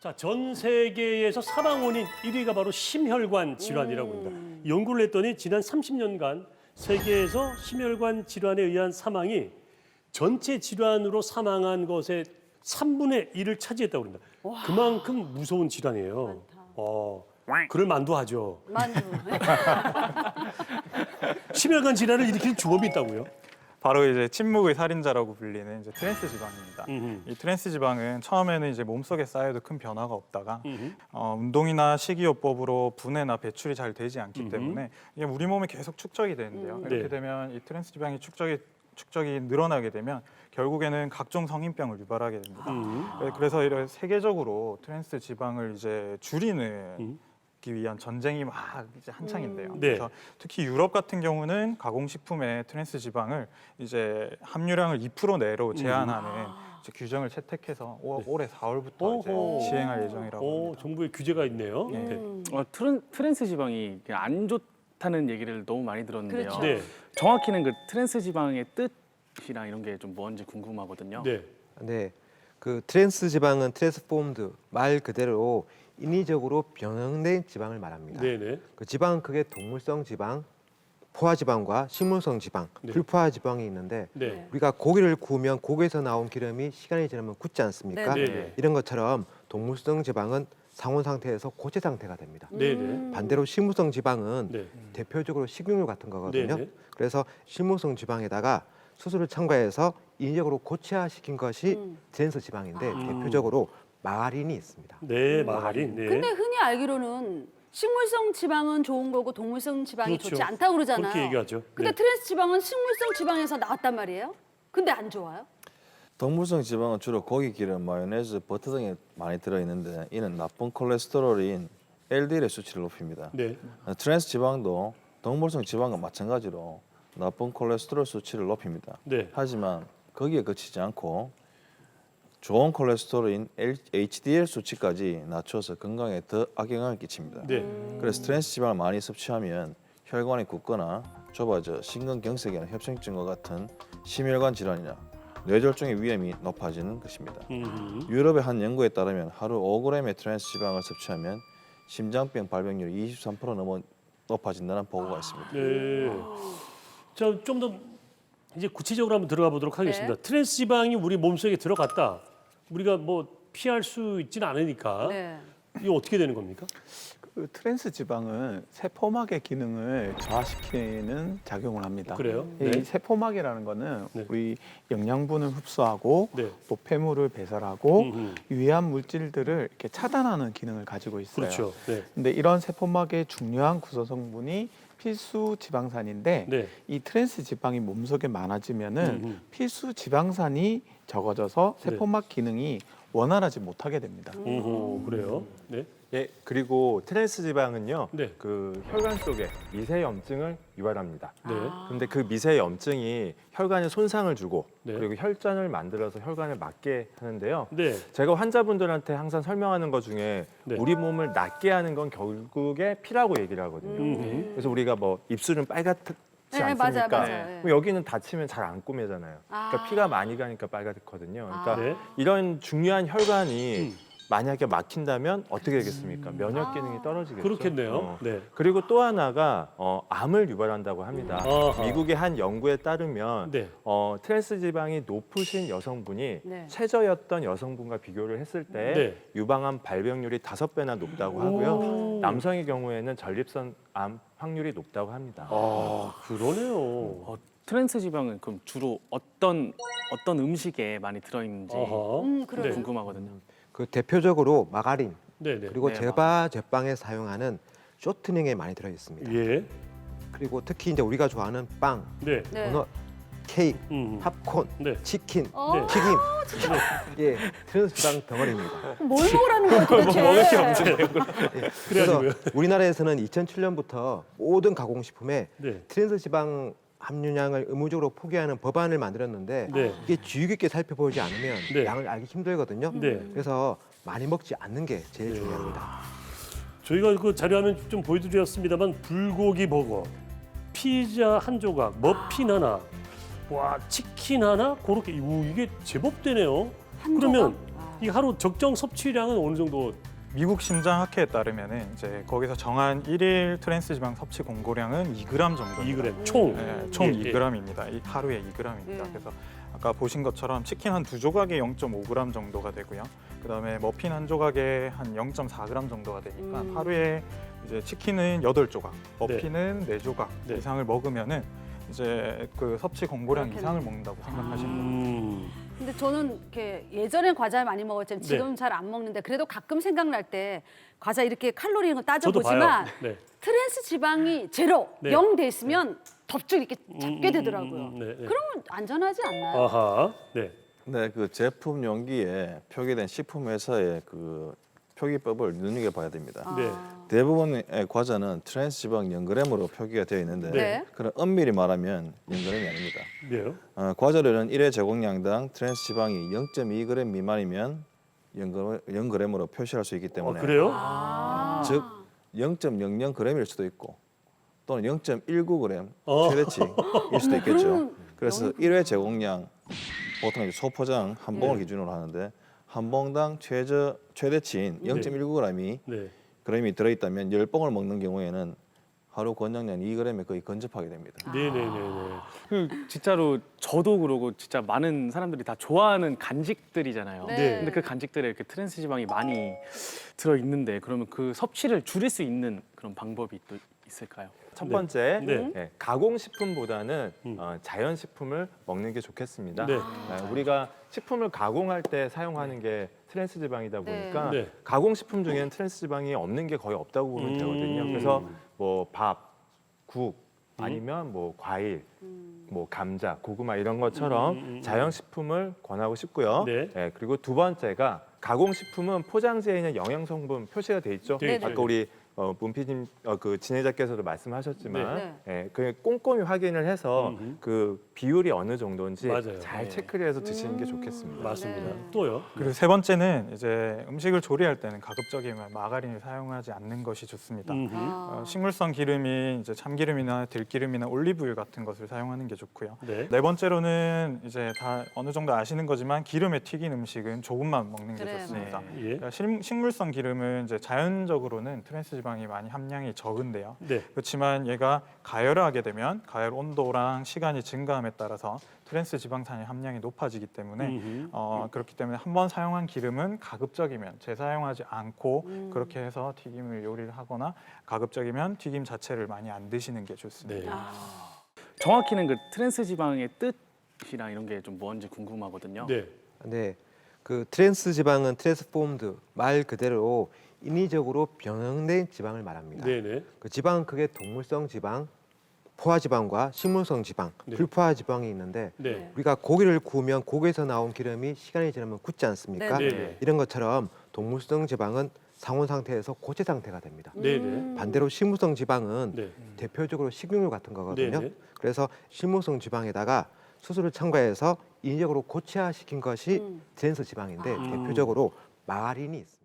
자, 전 세계에서 사망 원인 1위가 바로 심혈관 질환이라고 합니다. 연구를 했더니 지난 30년간 세계에서 심혈관 질환에 의한 사망이 전체 질환으로 사망한 것의 3분의 1을 차지했다고 합니다. 그만큼 무서운 질환이에요. 그럴 만도 하죠. 만두. 심혈관 질환을 일으키는 주범이 있다고요? 바로 이제 침묵의 살인자라고 불리는 이제 트랜스 지방입니다. 이 트랜스 지방은 처음에는 이제 몸속에 쌓여도 큰 변화가 없다가 운동이나 식이요법으로 분해나 배출이 잘 되지 않기 때문에 이게 우리 몸에 계속 축적이 되는데요. 이렇게 네. 되면 이 트랜스 지방이 축적이 늘어나게 되면 결국에는 각종 성인병을 유발하게 됩니다. 그래서 이런 세계적으로 트랜스 지방을 이제 줄이는 기 위한 전쟁이 막 이제 한창인데요. 네. 그래서 특히 유럽 같은 경우는 가공식품의 트랜스 지방을 이제 함유량을 2% 내로 제한하는 이제 규정을 채택해서 올해 4월부터 이제 시행할 예정이라고 합니다. 정부의 규제가 있네요. 네. 트랜스 지방이 그냥 안 좋다는 얘기를 너무 많이 들었는데요. 그렇죠. 네. 정확히는 그 트랜스 지방의 뜻이나 이런 게 좀 뭔지 궁금하거든요. 네. 네, 그 트랜스 지방은 트랜스폼드 말 그대로 인위적으로 변형된 지방을 말합니다. 네네. 그 지방은 크게 동물성 지방, 포화 지방과 식물성 지방, 네. 불포화 지방이 있는데 네. 우리가 고기를 구우면 고기에서 나온 기름이 시간이 지나면 굳지 않습니까? 네. 네네. 이런 것처럼 동물성 지방은 상온 상태에서 고체 상태가 됩니다. 네네. 반대로 식물성 지방은 네. 대표적으로 식용유 같은 거거든요. 네네. 그래서 식물성 지방에다가 수소를 첨가해서 인위적으로 고체화시킨 것이 트랜스 지방인데 대표적으로 마가린이 있습니다. 네, 마가린. 네. 근데 흔히 알기로는 식물성 지방은 좋은 거고 동물성 지방이 그렇죠. 좋지 않다고 그러잖아요. 그렇게 얘기하죠. 근데 네. 트랜스 지방은 식물성 지방에서 나왔단 말이에요. 근데 안 좋아요? 동물성 지방은 주로 고기 기름, 마요네즈, 버터 등에 많이 들어있는데 이는 나쁜 콜레스테롤인 LDL의 수치를 높입니다. 네. 트랜스 지방도 동물성 지방과 마찬가지로 나쁜 콜레스테롤 수치를 높입니다. 네. 하지만 거기에 그치지 않고 좋은 콜레스테롤인 HDL 수치까지 낮춰서 건강에 더 악영향을 끼칩니다. 네. 그래서 트랜스 지방을 많이 섭취하면 혈관이 굳거나 좁아져 심근경색이나 협심증과 같은 심혈관 질환이나 뇌졸중의 위험이 높아지는 것입니다. 유럽의 한 연구에 따르면 하루 5g의 트랜스 지방을 섭취하면 심장병 발병률이 23% 높아진다는 보고가 있습니다. 네. 자, 좀 더 이제 구체적으로 한번 들어가 보도록 하겠습니다. 네. 트랜스 지방이 우리 몸속에 들어갔다. 우리가 뭐 피할 수 있지는 않으니까 네. 이거 어떻게 되는 겁니까? 그 트랜스 지방은 세포막의 기능을 저하시키는 작용을 합니다. 그래요? 이 네. 세포막이라는 거는 네. 우리 영양분을 흡수하고 네. 또 폐물을 배설하고 유해한 물질들을 이렇게 차단하는 기능을 가지고 있어요. 그렇죠. 네. 근데 이런 세포막의 중요한 구성 성분이 필수 지방산인데 네. 이 트랜스 지방이 몸속에 많아지면은 필수 지방산이 적어져서 세포막 기능이 원활하지 못하게 됩니다. 그래요. 네. 예, 그리고 트랜스 지방은요, 네. 그 혈관 속에 미세 염증을 유발합니다. 네. 그런데 그 미세 염증이 혈관에 손상을 주고 네. 그리고 혈전을 만들어서 혈관을 막게 하는데요. 네. 제가 환자분들한테 항상 설명하는 것 중에 네. 우리 몸을 낫게 하는 건 결국에 피라고 얘기를 하거든요. 그래서 우리가 뭐 입술은 빨갛지 네, 않습니까? 맞아요. 그럼 여기는 다치면 잘 안 꾸매잖아요. 그러니까 피가 많이 가니까 빨갛거든요. 그러니까 네. 이런 중요한 혈관이 만약에 막힌다면 어떻게 되겠습니까? 면역 기능이 떨어지겠죠. 그렇겠네요. 네. 그리고 또 하나가 암을 유발한다고 합니다. 아하. 미국의 한 연구에 따르면 네. 트랜스 지방이 높으신 여성분이 네. 최저였던 여성분과 비교를 했을 때 네. 유방암 발병률이 5배나 높다고 하고요. 남성의 경우에는 전립선 암 확률이 높다고 합니다. 그러네요. 트랜스 지방은 그럼 주로 어떤 음식에 많이 들어있는지 아하. 그래요. 네. 궁금하거든요. 그 대표적으로 마가린 네네. 그리고 네, 제빵에 사용하는 쇼트닝에 많이 들어 있습니다. 예. 그리고 특히 이제 우리가 좋아하는 빵, 네. 네. 도넛, 케이크, 음. 팝콘, 네. 치킨, 네. 튀김, 예, 트랜스 지방 덩어리입니다. 뭘 먹으라는 거야 도대체? 그래서 그래가지고요. 우리나라에서는 2007년부터 모든 가공식품에 네. 트랜스 지방 함유량을 의무적으로 포기하는 법안을 만들었는데 네. 이게 주의 깊게 살펴보지 않으면 네. 양을 알기 힘들거든요. 네. 그래서 많이 먹지 않는 게 제일 중요합니다. 저희가 그 자료화면 좀 보여드렸습니다만 불고기 버거, 피자 한 조각, 머핀 하나, 와 치킨 하나 그렇게 이게 제법 되네요. 한 그러면 조각? 이 하루 적정 섭취량은 어느 정도? 미국 심장학회에 따르면은 이제 거기서 정한 일일 트랜스 지방 섭취 공고량은 2g 정도입니다. 2g 총. 네, 총 예, 예. 2g입니다. 하루에 2g입니다. 예. 그래서 아까 보신 것처럼 치킨 한 2조각에 0.5g 정도가 되고요. 그다음에 머핀 한 조각에 한 0.4g 정도가 되니까 하루에 이제 치킨은 8조각, 머핀은 4조각 네. 이상을 먹으면은 이제 그 섭취 공고량 그렇겠네. 이상을 먹는다고 생각하시면 됩니다. 근데 저는 이렇게 예전엔 과자 많이 먹었지만 지금 잘 안 먹는데 그래도 가끔 생각날 때 과자 이렇게 칼로리 이런 거 저도 봐요. 따져보지만 네. 트랜스 지방이 제로, 네. 0 돼 있으면 덥죽 이렇게 잡게 되더라고요. 네, 네. 그러면 안전하지 않나요? 아하. 네. 네, 그 제품 용기에 표기된 식품 회사의 그 표기법을 눈여겨봐야 됩니다. 네. 대부분의 과자는 트랜스 지방 0g으로 표기가 되어 있는데 네. 그런 엄밀히 말하면 0g이 아닙니다. 네요. 과자류는 1회 제공량당 트랜스 지방이 0.2g 미만이면 0g으로 표시할 수 있기 때문에 그래요? 즉 0.00g일 수도 있고 또는 0.19g 최대치일 수도 있겠죠. 그래서 1회 제공량 보통 이제 소포장 한 봉을 기준으로 하는데 한 봉당 최대치인 0.19g이 네. g이 들어있다면 10봉을 먹는 경우에는 하루 권장량 2g에 거의 근접하게 됩니다. 네네네네. 그 진짜로 저도 그러고 진짜 많은 사람들이 다 좋아하는 간식들이잖아요. 네. 근데 그 간식들에 이렇게 트랜스 지방이 많이 들어 있는데 그러면 그 섭취를 줄일 수 있는 그런 방법이 또 있을까요? 첫 번째, 네. 예, 가공식품보다는 자연식품을 먹는 게 좋겠습니다. 네. 우리가 식품을 가공할 때 사용하는 게 트랜스 지방이다 보니까 네. 가공식품 중에는 트랜스 지방이 없는 게 거의 없다고 보면 되거든요. 그래서 뭐 밥, 국 아니면 뭐 과일, 뭐 감자, 고구마 이런 것처럼 자연식품을 권하고 싶고요. 네. 예, 그리고 두 번째가 가공식품은 포장지에 있는 영양 성분 표시가 돼 있죠. 네, 아까 네. 우리 문피님 그 진행자께서도 말씀하셨지만 네. 예, 그 꼼꼼히 확인을 해서 그 비율이 어느 정도인지 맞아요. 잘 네. 체크를 해서 드시는 게 좋겠습니다. 맞습니다. 네. 또요? 그리고 세 번째는 이제 음식을 조리할 때는 가급적이면 마가린을 사용하지 않는 것이 좋습니다. 식물성 기름이 이제 참기름이나 들기름이나 올리브유 같은 것을 사용하는 게 좋고요. 네. 네 번째로는 이제 다 어느 정도 아시는 거지만 기름에 튀긴 음식은 조금만 먹는 게 그래요. 좋습니다. 예. 그러니까 식물성 기름은 이제 자연적으로는 트랜스 지방이 많이 함량이 적은데요. 네. 그렇지만 얘가 가열을 하게 되면 가열 온도랑 시간이 증가함에 따라서 트랜스 지방산의 함량이 높아지기 때문에 그렇기 때문에 한 번 사용한 기름은 가급적이면 재사용하지 않고 그렇게 해서 튀김을 요리를 하거나 가급적이면 튀김 자체를 많이 안 드시는 게 좋습니다. 네. 정확히는 그 트랜스 지방의 뜻이랑 이런 게 좀 뭔지 궁금하거든요. 네. 네, 그 트랜스 지방은 트랜스포음드 말 그대로 인위적으로 변형된 지방을 말합니다. 네네. 그 지방은 크게 동물성 지방, 포화 지방과 식물성 지방, 네. 불포화 지방이 있는데 네. 우리가 고기를 구우면 고기에서 나온 기름이 시간이 지나면 굳지 않습니까? 네, 네. 이런 것처럼 동물성 지방은 상온 상태에서 고체 상태가 됩니다. 네네. 반대로 식물성 지방은 네. 대표적으로 식용유 같은 거거든요. 네네. 그래서 식물성 지방에다가 수소를 첨가해서 인위적으로 고체화시킨 것이 트랜스 지방인데 대표적으로 마가린이 있습니다.